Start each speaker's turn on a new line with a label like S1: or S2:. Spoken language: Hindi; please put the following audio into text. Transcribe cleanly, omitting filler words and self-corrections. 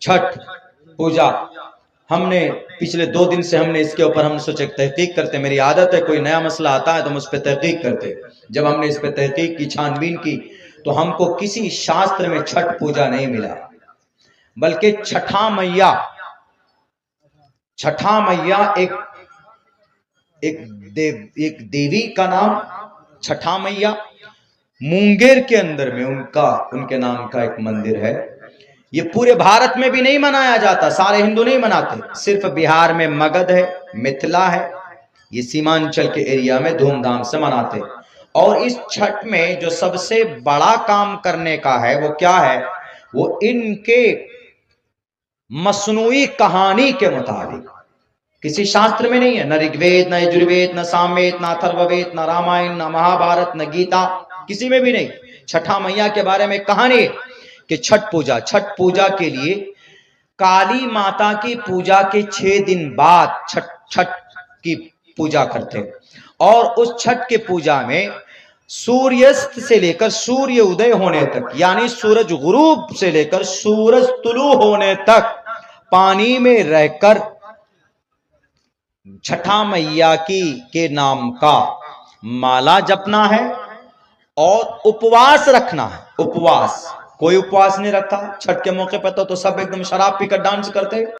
S1: छठ पूजा हमने पिछले 2 दिन से हमने इसके ऊपर हम सोचे तहकीक करते। मेरी आदत है कोई नया मसला आता है तो हम उस पर तहकीक करते। जब हमने इस पर तहकीक की, छानबीन की, तो हमको किसी शास्त्र में छठ पूजा नहीं मिला, बल्कि छठा मैया एक देवी का नाम छठा मैया, मुंगेर के अंदर में उनके नाम का एक मंदिर है। ये पूरे भारत में भी नहीं मनाया जाता, सारे हिंदू नहीं मनाते, सिर्फ बिहार में मगध है, मिथिला है, ये सीमांचल के एरिया में धूमधाम से मनाते। और इस छठ में जो सबसे बड़ा काम करने का है वो क्या है, वो इनके मसनूई कहानी के मुताबिक, किसी शास्त्र में नहीं है, न ऋग्वेद, न यजुर्वेद, न सामवेद, न अथर्ववेद, न रामायण, न महाभारत, न गीता, किसी में भी नहीं। छठा मैया के बारे में कहानी है कि छठ पूजा के लिए काली माता की पूजा के 6 दिन बाद छठ की पूजा करते। और उस छठ के पूजा में सूर्यास्त से लेकर सूर्य उदय होने तक, यानी सूरज गुरूब से लेकर सूरज तुलू होने तक पानी में रहकर छठा मैया के नाम का माला जपना है और उपवास रखना है। उपवास, कोई उपवास नहीं रखता छठ के मौके पर तो सब एकदम शराब पीकर डांस करते।